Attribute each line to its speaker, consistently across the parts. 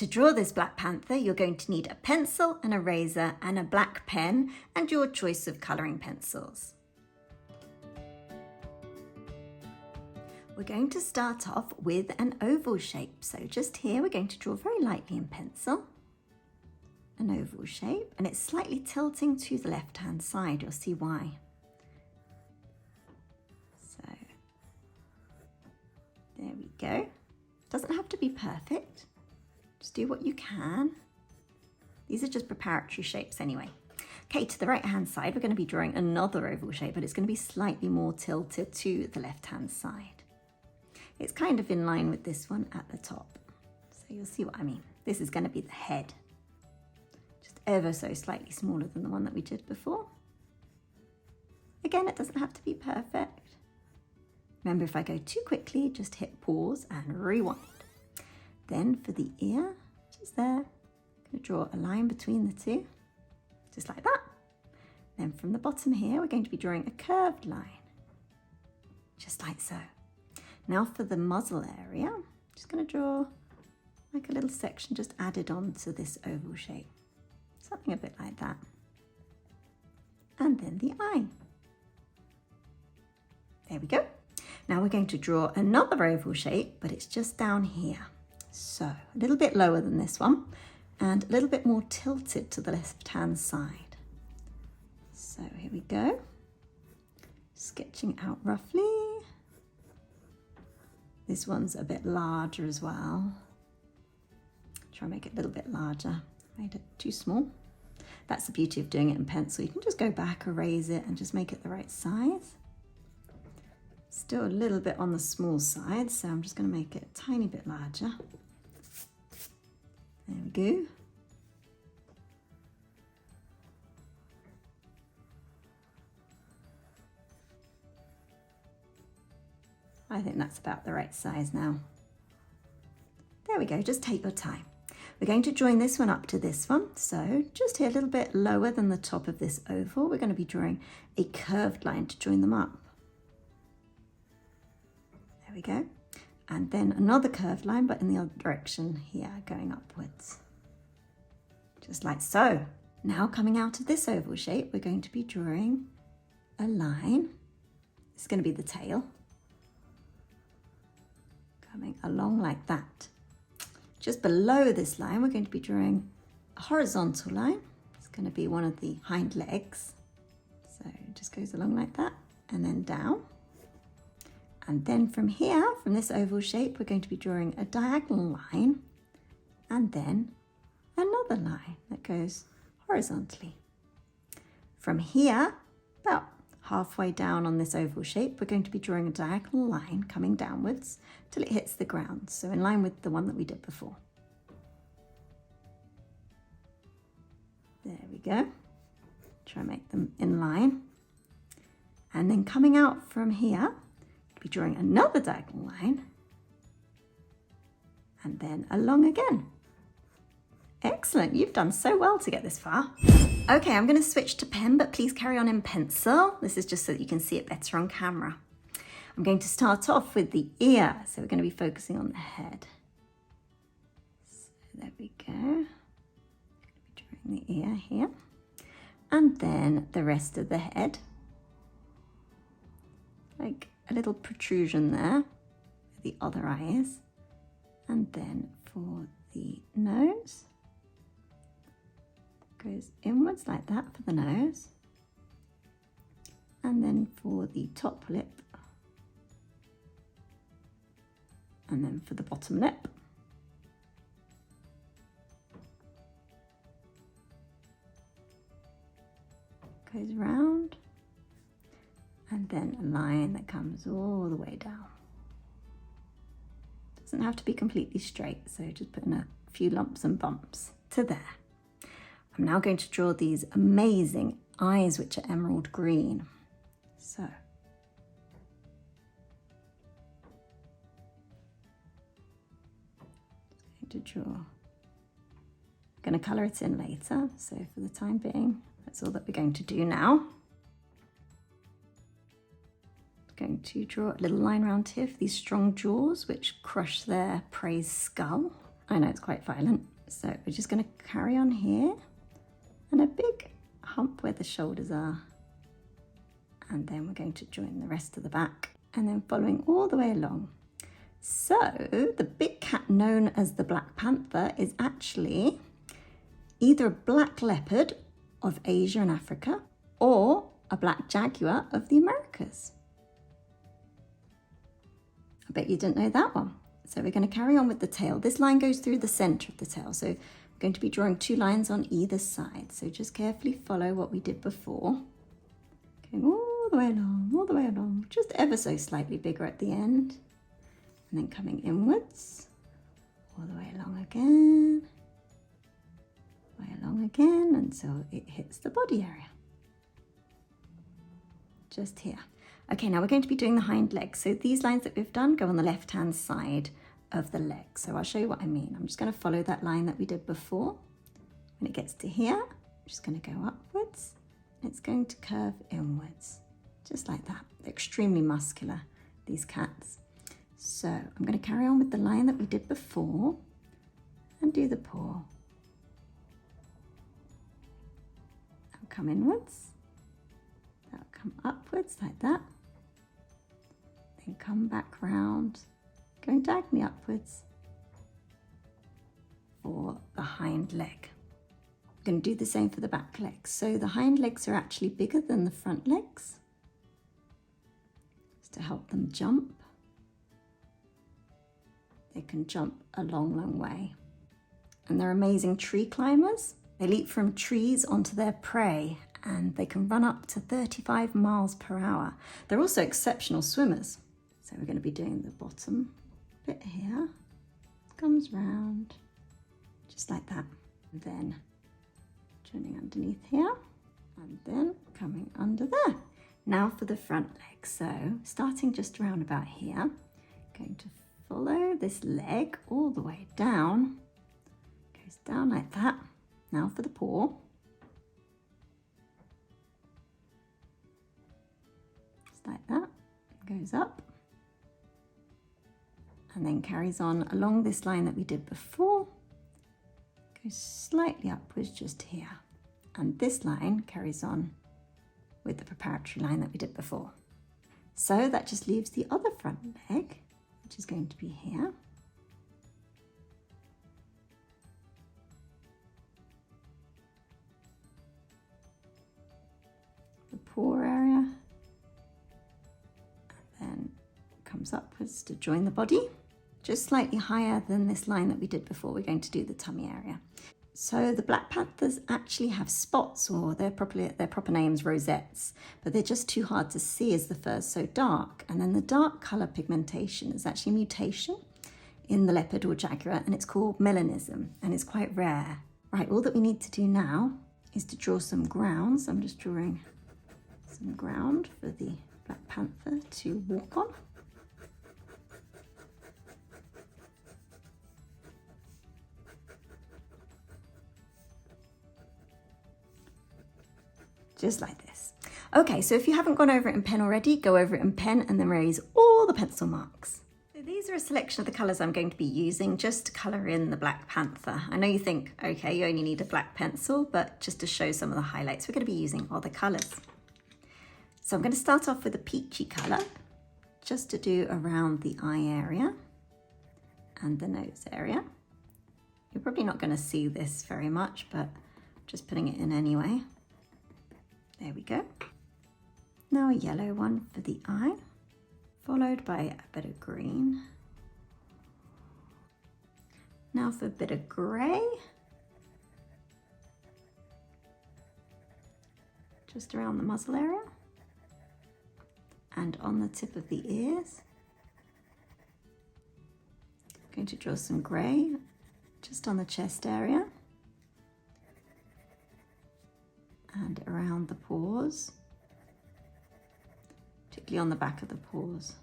Speaker 1: To draw this black panther, you're going to need a pencil, an eraser and a black pen and your choice of colouring pencils. We're going to start off with an oval shape. So just here we're going to draw very lightly in pencil, an oval shape, and it's slightly tilting to the left hand side. You'll see why. So there we go. Doesn't have to be perfect. Just do what you can. These are just preparatory shapes anyway. Okay, to the right hand side, we're going to be drawing another oval shape, but it's going to be slightly more tilted to the left hand side. It's kind of in line with this one at the top. So you'll see what I mean. This is going to be the head. Just ever so slightly smaller than the one that we did before. Again, it doesn't have to be perfect. Remember, if I go too quickly, just hit pause and rewind. Then for the ear, just there, I'm going to draw a line between the two, just like that. Then from the bottom here, we're going to be drawing a curved line, just like so. Now for the muzzle area, I'm just going to draw like a little section just added on to this oval shape. Something a bit like that. And then the eye. There we go. Now we're going to draw another oval shape, but it's just down here. So a little bit lower than this one and a little bit more tilted to the left-hand side. So here we go. Sketching out roughly. This one's a bit larger as well. Try and make it a little bit larger. Made it too small. That's the beauty of doing it in pencil. You can just go back, erase it and just make it the right size. Still a little bit on the small side, so I'm just going to make it a tiny bit larger. There we go. I think that's about the right size now. There we go, just take your time. We're going to join this one up to this one. So just here a little bit lower than the top of this oval, we're going to be drawing a curved line to join them up. There we go. And then another curved line, but in the other direction here, going upwards. Just like so. Now coming out of this oval shape, we're going to be drawing a line. It's going to be the tail. Coming along like that. Just below this line, we're going to be drawing a horizontal line. It's going to be one of the hind legs. So it just goes along like that and then down. And then from here, from this oval shape, we're going to be drawing a diagonal line and then another line that goes horizontally. From here, about halfway down on this oval shape, we're going to be drawing a diagonal line coming downwards till it hits the ground. So in line with the one that we did before. There we go. Try and make them in line. And then coming out from here, be drawing another diagonal line and then along again. Excellent, you've done so well to get this far. Okay, I'm going to switch to pen, but please carry on in pencil. This is just so that you can see it better on camera. I'm going to start off with the ear, so we're going to be focusing on the head. So there we go. I'm going to be drawing the ear here. And then the rest of the head. Like a little protrusion there, where the other eye is. And then for the nose, goes inwards like that for the nose. And then for the top lip. And then for the bottom lip. Goes round. And then a line that comes all the way down. Doesn't have to be completely straight, so just putting a few lumps and bumps to there. I'm now going to draw these amazing eyes, which are emerald green. So, going to draw. I'm going to colour it in later, so for the time being, that's all that we're going to do now. Going to draw a little line around here for these strong jaws which crush their prey's skull. I know it's quite violent. So we're just going to carry on here, and a big hump where the shoulders are. And then we're going to join the rest of the back, and then following all the way along. So the big cat known as the black panther is actually either a black leopard of Asia and Africa or a black jaguar of the Americas. I bet you didn't know that one. So we're going to carry on with the tail. This line goes through the center of the tail. So we're going to be drawing 2 lines on either side. So just carefully follow what we did before. Going all the way along, just ever so slightly bigger at the end. And then coming inwards, all the way along again, until it hits the body area. Just here. Okay, now we're going to be doing the hind legs. So these lines that we've done go on the left-hand side of the leg. So I'll show you what I mean. I'm just going to follow that line that we did before. When it gets to here, I'm just going to go upwards. And it's going to curve inwards, just like that. They're extremely muscular, these cats. So I'm going to carry on with the line that we did before and do the paw. That'll come inwards. That'll come upwards like that. Then come back round, going diagonally upwards for the hind leg. I'm going to do the same for the back legs. So the hind legs are actually bigger than the front legs, just to help them jump. They can jump a long, long way. And they're amazing tree climbers. They leap from trees onto their prey, and they can run up to 35 miles per hour. They're also exceptional swimmers. So we're going to be doing the bottom bit here. Comes round, just like that. And then joining underneath here, and then coming under there. Now for the front leg. So starting just around about here, going to follow this leg all the way down. Goes down like that. Now for the paw. Just like that. Goes up. And then carries on along this line that we did before. Goes slightly upwards just here. And this line carries on with the preparatory line that we did before. So that just leaves the other front leg, which is going to be here. The paw area. And then comes upwards to join the body. Just slightly higher than this line that we did before. We're going to do the tummy area. So the black panthers actually have spots, or their proper name's rosettes, but they're just too hard to see as the fur's so dark. And then the dark color pigmentation is actually a mutation in the leopard or jaguar, and it's called melanism, and it's quite rare. Right, all that we need to do now is to draw some ground. So I'm just drawing some ground for the black panther to walk on. Just like this. Okay, so if you haven't gone over it in pen already, go over it in pen and then erase all the pencil marks. So these are a selection of the colours I'm going to be using just to colour in the black panther. I know you think, okay, you only need a black pencil, but just to show some of the highlights, we're going to be using other colours. So I'm going to start off with a peachy colour, just to do around the eye area and the nose area. You're probably not going to see this very much, but just putting it in anyway. There we go. Now a yellow one for the eye, followed by a bit of green. Now for a bit of grey. Just around the muzzle area. And on the tip of the ears. I'm going to draw some grey just on the chest area. And around the paws, particularly on the back of the paws.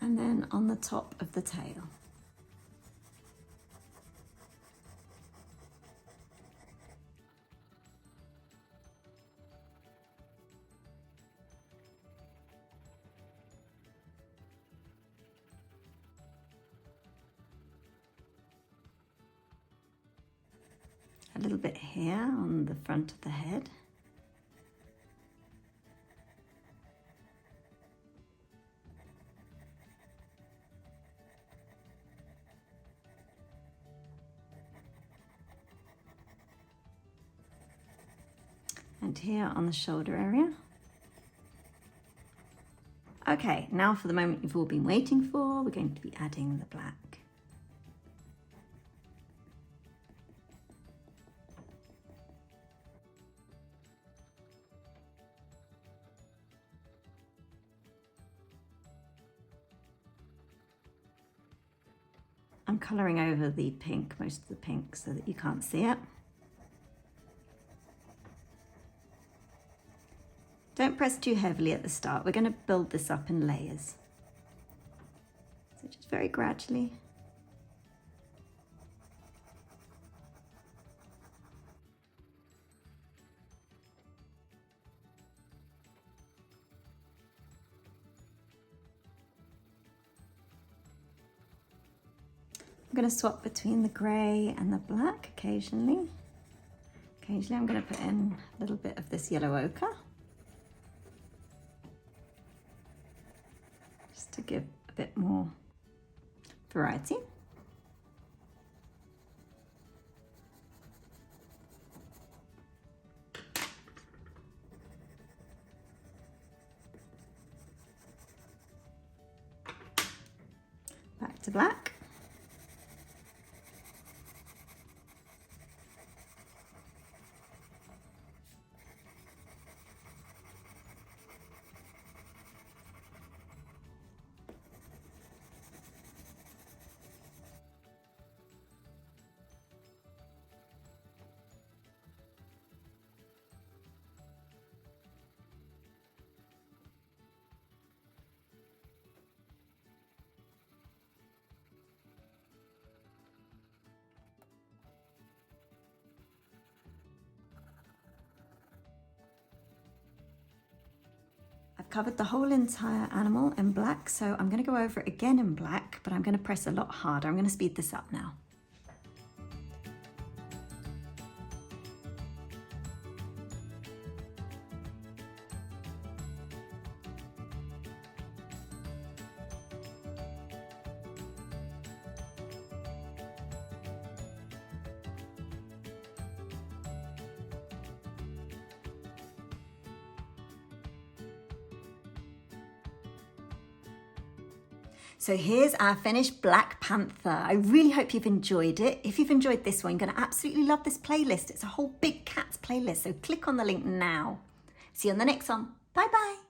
Speaker 1: And then on the top of the tail. A little bit here on the front of the head. And here on the shoulder area. Okay, now for the moment you've all been waiting for, we're going to be adding the black. I'm colouring over the pink, most of the pink, so that you can't see it. Don't press too heavily at the start. We're going to build this up in layers. So just very gradually. I'm going to swap between the grey and the black occasionally. Occasionally I'm going to put in a little bit of this yellow ochre, just to give a bit more variety. Back to black. I've covered the whole entire animal in black, so I'm going to go over it again in black, but I'm going to press a lot harder. I'm going to speed this up now. So here's our finished Black Panther. I really hope you've enjoyed it. If you've enjoyed this one, you're going to absolutely love this playlist. It's a whole big cats playlist, so click on the link now. See you on the next one. Bye bye.